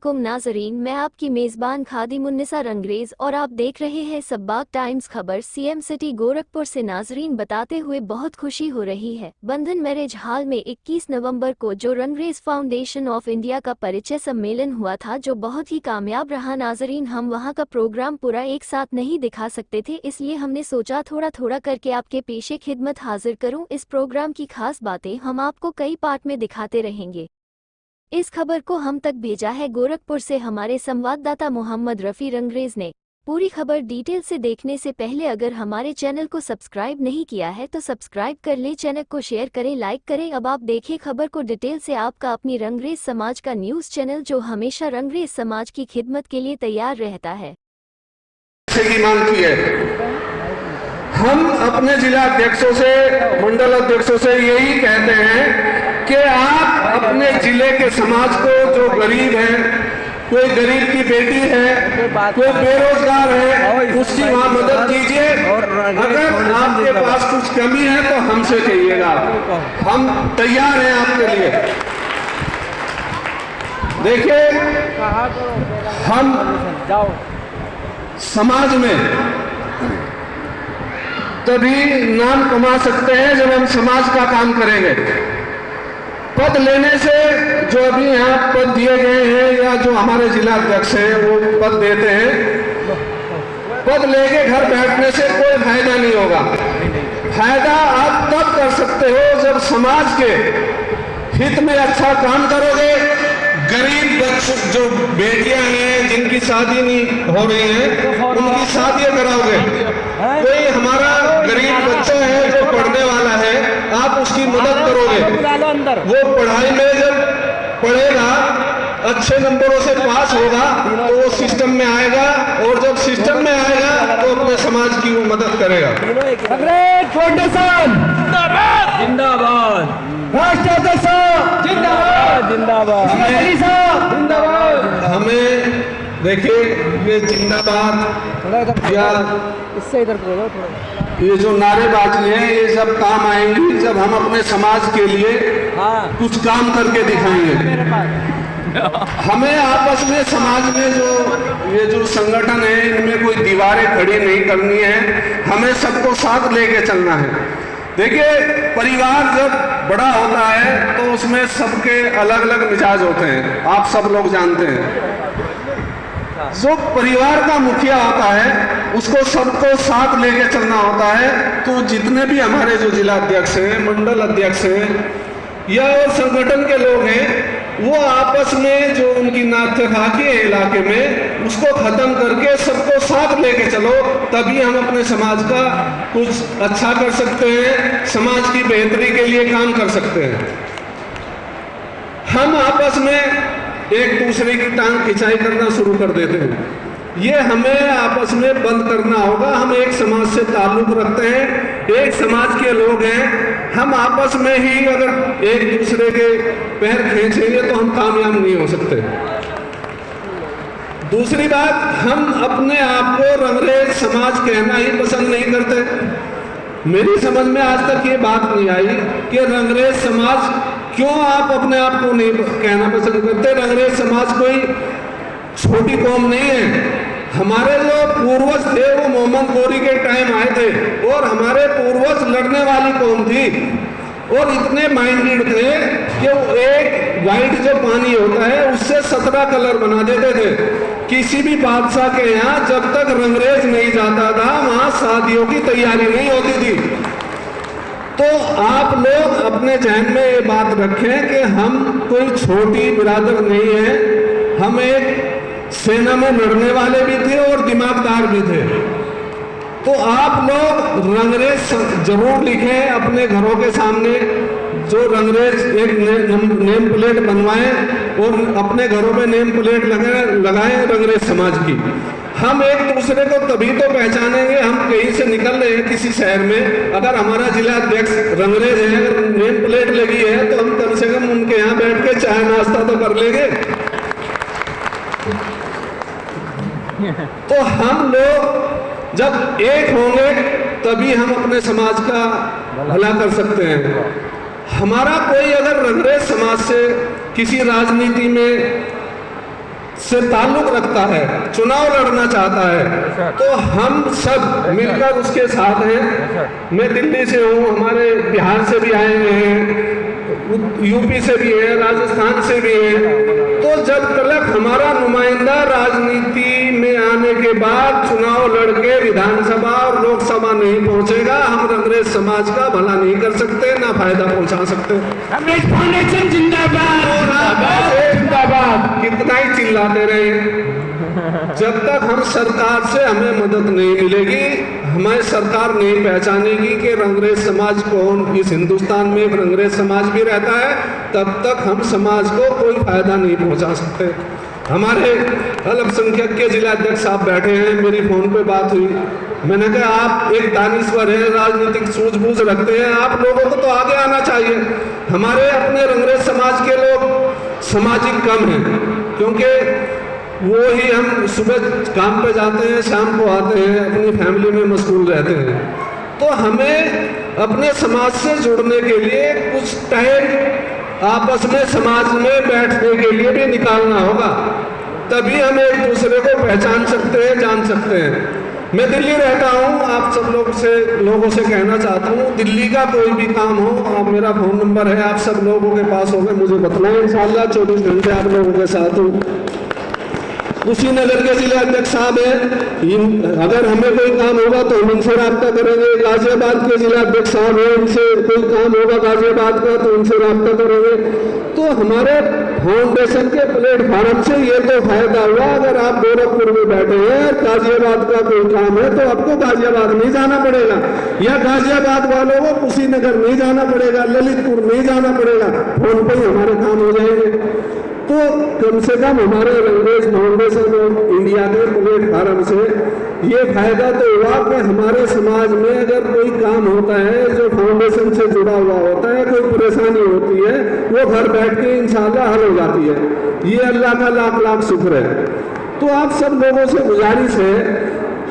अस्सलामुअलैकुम नाजरीन, मैं आपकी मेज़बान खादिमुन्निसा रंगरेज और आप देख रहे हैं सबबाग टाइम्स खबर। सीएम सिटी गोरखपुर से नाजरीन बताते हुए बहुत खुशी हो रही है। बंधन मैरिज हॉल में 21 नवंबर को जो रंगरेज फाउंडेशन ऑफ इंडिया का परिचय सम्मेलन हुआ था, जो बहुत ही कामयाब रहा नाजरीन। हम वहां का प्रोग्राम पूरा एक साथ नहीं दिखा सकते थे, इसलिए हमने सोचा थोड़ा थोड़ा करके आपके पेशे खिदमत हाजिर करूं। इस प्रोग्राम की खास बातें हम आपको कई पार्ट में दिखाते रहेंगे। इस खबर को हम तक भेजा है गोरखपुर से हमारे संवाददाता मोहम्मद रफ़ी रंगरेज ने। पूरी खबर डिटेल से देखने से पहले अगर हमारे चैनल को सब्सक्राइब नहीं किया है तो सब्सक्राइब कर ले, चैनल को शेयर करें, लाइक करें। अब आप देखें खबर को डिटेल से। आपका अपनी रंगरेज समाज का न्यूज़ चैनल जो हमेशा रंगरेज समाज की खिदमत के लिए तैयार रहता है। हम अपने जिला अध्यक्षों से, मंडल अध्यक्षों से यही कहते हैं कि आप अपने जिले के समाज को, जो गरीब है, कोई गरीब की बेटी है, कोई बेरोजगार है, उसकी वहाँ मदद कीजिए। अगर आपके पास कुछ कमी है तो हमसे कहिएगा, हम तैयार हैं आपके लिए। देखिए, हम समाज में तभी नाम कमा सकते हैं जब हम समाज का काम करेंगे। पद लेने से, जो अभी यहाँ पद दिए गए हैं या जो हमारे जिला अध्यक्ष हैं वो पद देते हैं, पद लेके घर बैठने से कोई फायदा नहीं होगा। फायदा आप तब कर सकते हो जब समाज के हित में अच्छा काम करोगे। गरीब बच्चों, जो बेटियां हैं जिनकी शादी नहीं हो रही है, उनकी शादियां कराओगे। कोई हमारा गरीब बच्चा है जो पढ़ने वाला है, आप उसकी मदद करोगे। वो पढ़ाई में जब पढ़ेगा, अच्छे नंबरों से पास होगा तो वो सिस्टम में आएगा, और जब सिस्टम में आएगा तो अपने समाज की वो मदद करेगा। जिंदाबाद, राष्ट्राध्यक्ष जिंदाबाद, जिंदाबाद, हमें देखिए, ये जिंदाबाद या इससे इधर बोलो थोड़ा, ये जो नारेबाजी है, ये सब काम आएंगी जब हम अपने समाज के लिए कुछ काम करके दिखाएंगे। हमें आपस में, समाज में जो संगठन है, इनमें कोई दीवारें खड़ी नहीं करनी है, हमें सबको साथ लेके चलना है। देखिए, परिवार जब बड़ा होता है तो उसमें सबके अलग अलग मिजाज होते हैं, आप सब लोग जानते हैं। जो परिवार का मुखिया होता है उसको सबको साथ लेके चलना होता है। तो जितने भी हमारे जो जिला अध्यक्ष हैं, मंडल अध्यक्ष हैं या और संगठन के लोग हैं, वो आपस में जो उनकी नाथखाकी है इलाके में, उसको खत्म करके सबको साथ लेके चलो, तभी हम अपने समाज का कुछ अच्छा कर सकते हैं, समाज की बेहतरी के लिए काम कर सकते हैं। हम आपस में एक दूसरे की टांग खिंचाई करना शुरू कर देते हैं, ये हमें आपस में बंद करना होगा। हम एक समाज से ताल्लुक रखते हैं, एक समाज के लोग हैं, हम आपस में ही अगर एक दूसरे के पैर खींचेंगे तो हम कामयाब नहीं हो सकते। दूसरी बात, हम अपने आप को रंगरेज समाज कहना ही पसंद नहीं करते। मेरी समझ में आज तक ये बात नहीं आई कि रंगरेज समाज, क्यों आप अपने आप को नहीं कहना पसंद करते? रंगरेज समाज कोई छोटी कौम नहीं है। हमारे जो पूर्वज थे वो मोहम्मद गोरी के टाइम आए थे, और हमारे पूर्वज लड़ने वाली कौम थी, और इतने माइंडेड थे कि वो एक वाइट जो पानी होता है उससे 17 कलर बना देते थे। किसी भी बादशाह के यहाँ जब तक रंगरेज नहीं जाता था, वहां शादियों की तैयारी नहीं होती थी। तो आप लोग अपने जहन में ये बात रखें कि हम कोई छोटी बिरादर नहीं है, हम एक सेना में लड़ने वाले भी थे और दिमागदार भी थे। तो आप लोग रंगरेज जरूर लिखें अपने घरों के सामने, जो रंगरेज एक नेम प्लेट बनवाएं और अपने घरों में नेम प्लेट लगाएं रंगरेज समाज की। हम एक दूसरे को तभी तो पहचानेंगे, हम कहीं से निकल रहे हैं किसी शहर में, अगर हमारा जिला अध्यक्ष रंगरेज है, अगर नेम प्लेट लगी है तो हम कम से कम उनके यहाँ बैठ के चाय नाश्ता तो कर लेंगे। तो हम लोग जब एक होंगे तभी हम अपने समाज का भला कर सकते हैं। हमारा कोई अगर रंगरेज समाज से किसी राजनीति में से ताल्लुक रखता है, चुनाव लड़ना चाहता है, तो हम सब मिलकर उसके साथ हैं। मैं दिल्ली से हूँ, हमारे बिहार से भी आए हुए हैं, यूपी से भी है, राजस्थान से भी है। तो जब तक हमारा नुमाइंदा राजनीति में आने के बाद चुनाव लड़के विधानसभा और लोकसभा नहीं पहुंचेगा, हम रंगरेज समाज का भला नहीं कर सकते, ना फायदा पहुंचा सकते। रंगरेज फाउंडेशन जिंदाबाद, जिंदाबाद। कितना ही चिल्लाते रहे, जब तक हम सरकार से हमें मदद नहीं मिलेगी, हमें सरकार नहीं पहचानेगी कि रंगरेज समाज कौन, इस हिंदुस्तान में एक रंगरेज समाज भी रहता है, तब तक हम समाज को कोई फायदा नहीं पहुंचा सकते। हमारे अल्पसंख्यक के जिला अध्यक्ष साहब बैठे हैं, मेरी फोन पे बात हुई, मैंने कहा आप एक दानिश्वर हैं, राजनीतिक सूझबूझ रखते हैं, आप लोगों को तो आगे आना चाहिए। हमारे अपने रंगरेज समाज के लोग सामाजिक कम हैं, क्योंकि वो ही हम सुबह काम पे जाते हैं, शाम को आते हैं, अपनी फैमिली में मशगूल रहते हैं। तो हमें अपने समाज से जुड़ने के लिए कुछ टाइम आपस में समाज में बैठने के लिए भी निकालना होगा, तभी हम एक दूसरे को पहचान सकते हैं, जान सकते हैं। मैं दिल्ली रहता हूँ, आप सब लोगों से कहना चाहता हूँ, दिल्ली का कोई भी काम हो, आप मेरा फ़ोन नंबर है, आप सब लोगों के पास होगा, मुझे बतलाएं, इंशाल्लाह 24 घंटे आप लोगों के साथ हूँ। कुशीनगर के जिला अध्यक्ष साहब हैं, अगर हमें कोई काम होगा तो हम इनसे रब्ता करेंगे। गाजियाबाद के जिला अध्यक्ष साहब हैं, इनसे कोई काम होगा गाजियाबाद का तो इनसे रब्ता करेंगे। तो हमारे फाउंडेशन के प्लेटफॉर्म से ये तो फायदा हुआ, अगर आप गोरखपुर में बैठे हैं, गाजियाबाद का कोई काम है तो आपको गाजियाबाद नहीं जाना पड़ेगा, या गाजियाबाद वालों को कुशीनगर नहीं जाना पड़ेगा, ललितपुर नहीं जाना पड़ेगा, फोन पे ही हमारे काम हो जाएंगे। तो कम से कम हमारे रंगरेज फाउंडेशन ऑफ इंडिया के प्लेटफॉर्म से ये फायदा तो हुआ कि हमारे समाज में अगर कोई काम होता है जो फाउंडेशन से जुड़ा हुआ होता है, कोई परेशानी होती है, वो घर बैठ के इंशाल्लाह हल हो जाती है। ये अल्लाह का लाख लाख शुक्र है। तो आप सब लोगों से गुजारिश है,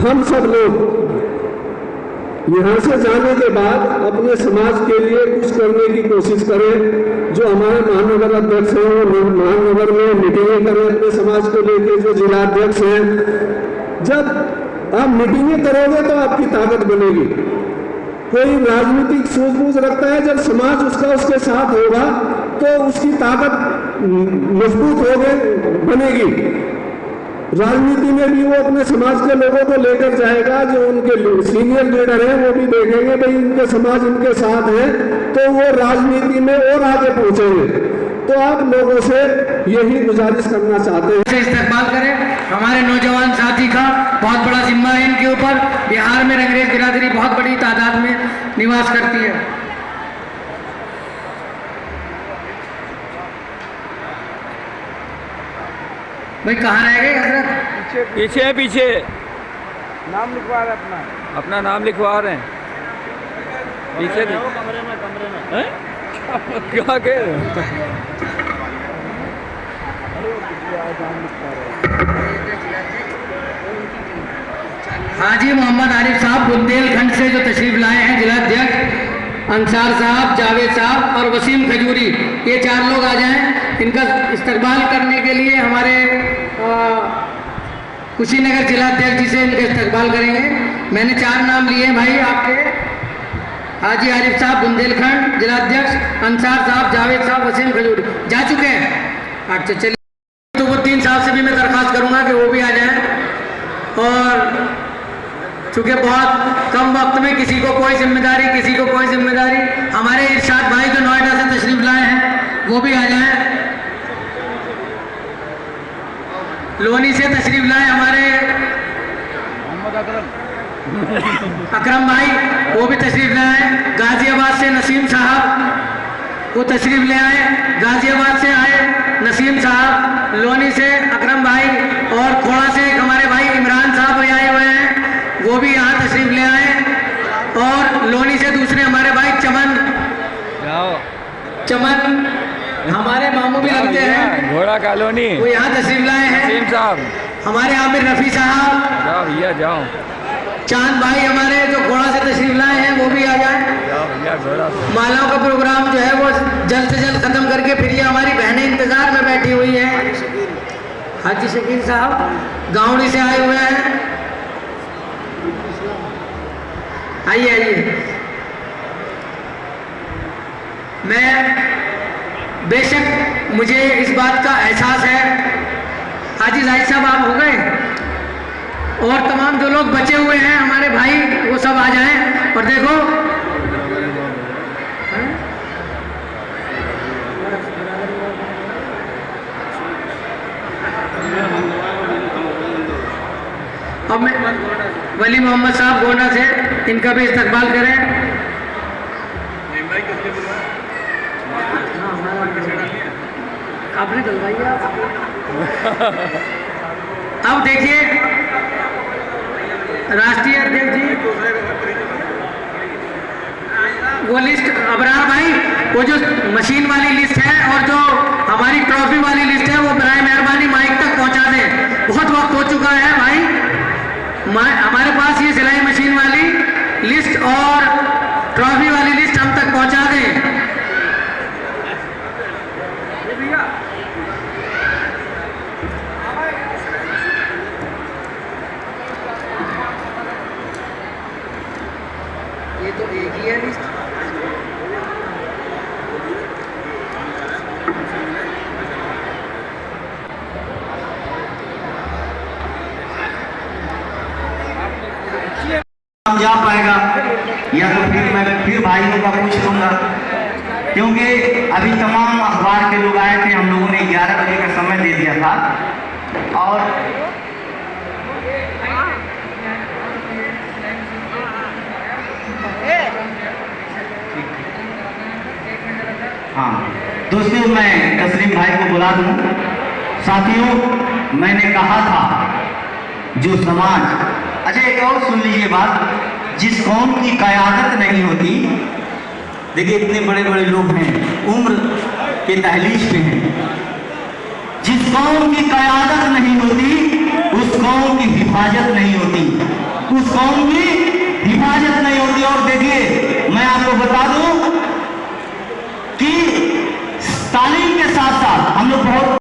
हम सब लोग यहाँ से जाने के बाद अपने समाज के लिए कुछ करने की कोशिश करें। जो हमारे महानगर अध्यक्ष हैं वो महानगर में मीटिंगें करें अपने समाज को लेकर, जो जिला अध्यक्ष हैं। जब आप मीटिंगें करोगे तो आपकी ताकत बनेगी। कोई राजनीतिक सूझबूझ रखता है, जब समाज उसके साथ होगा तो उसकी ताकत मजबूत बनेगी। राजनीति में भी वो अपने समाज के लोगों को लेकर जाएगा, जो उनके सीनियर लीडर हैं वो भी देखेंगे भाई इनके समाज इनके साथ है, तो वो राजनीति में और आगे पहुंचेंगे। तो आप लोगों से यही गुजारिश करना चाहते हैं, इस्तेमाल करें। हमारे नौजवान साथी का बहुत बड़ा जिम्मा है इनके ऊपर। बिहार में रंगरेज बिरादरी बहुत बड़ी तादाद में निवास करती है। भाई कहाँ रह गए हजरत? पीछे नाम लिखवा रहे, अपना नाम लिखवा रहे हैं पीछे। कमरे में क्या कह रहे हैं? हाजी मोहम्मद आरिफ साहब बुंदेलखंड से जो तशरीफ लाए हैं, जिला अध्यक्ष अंसार साहब, जावेद साहब और वसीम खजूरी, ये 4 लोग आ जाएं। इनका इस्तकबाल करने के लिए हमारे कुशीनगर जिला अध्यक्ष जी से इनका इस्तकबाल करेंगे। मैंने 4 नाम लिए भाई आपके, हाजी आरिफ साहब बुंदेलखंड जिला अध्यक्ष, अंसार साहब, जावेद साहब, वसीम खजूरी जा चुके हैं। अच्छा चलिए, तो वो 3 साहब से भी मैं दरख्वास्त करूंगा कि वो भी आ जाएं। और चूंकि बहुत कम वक्त में किसी को कोई जिम्मेदारी, हमारे इरशाद भाई जो नोएडा से तशरीफ लाए हैं वो भी आ जाएं। लोनी से तशरीफ लाए हमारे अकरम भाई, वो भी तशरीफ लाए हैं। गाजियाबाद से नसीम साहब वो तशरीफ ले आए, गाजियाबाद से आए नसीम साहब, लोनी से अकरम भाई, और खोड़ा से हमारे भाई इमरान साहब भी आए हुए हैं, वो भी यहाँ तशरीफ ले आए। और लोनी से दूसरे हमारे भाई चमन हमारे मामू भी लगते हैं, घोड़ा कॉलोनी, वो यहाँ तशरीफ लाए हैं। साहब हमारे आमिर रफ़ी साहब, जाओ भैया जाओ। चांद भाई हमारे जो घोड़ा से तशरीफ लाए हैं वो भी आ जाए। मालाओं का प्रोग्राम जो है वो जल्द से जल्द खत्म करके फिर ये हमारी बहनें इंतजार में बैठी हुई हैं। हाजी शकील साहब गाँवड़ी से आए हुए हैं। आइए आइए। मैं बेशक मुझे इस बात का एहसास है, हाजी जाहिद साहब आप हो गए, और तमाम जो लोग बचे हुए हैं हमारे भाई वो सब आ जाएं। और देखो अब मैं वली मोहम्मद साहब गोंडा से, इनका भी इस्तकबाल करें। आपने डलवाई है। अब देखिए राष्ट्रीय अध्यक्ष जी वो लिस्ट, अबरार भाई वो जो मशीन वाली लिस्ट है और जो हमारी ट्रॉफी वाली लिस्ट है वो बराए मेहरबानी माइक तक पहुंचा दें। बहुत वक्त हो चुका है भाई, हमारे पास ये सिलाई मशीन वाली लिस्ट और ट्रॉफी वाली लिस्ट हम तक पहुंचा दें। ये तो एक ही है लिस्ट। जा पाएगा या तो फिर मैं फिर भाइयों का पूछ लूँगा, क्योंकि अभी तमाम अखबार के लोग आए थे। हम लोगों ने 11 बजे का समय दे दिया था और हाँ दोस्तों, मैं तस्लीम भाई को बुला दूँ। साथियों, मैंने कहा था जो समाज, अच्छा एक और सुन लीजिए बात, जिस कौम की क़यादत नहीं होती, देखिए इतने बड़े बड़े लोग हैं, उम्र के दहलीज पे हैं, जिस कौम की क़यादत नहीं होती उस कौम की हिफाजत नहीं होती, उस कौम की हिफाजत नहीं होती। और देखिए मैं आपको बता दूं कि तालीम के साथ साथ हम लोग बहुत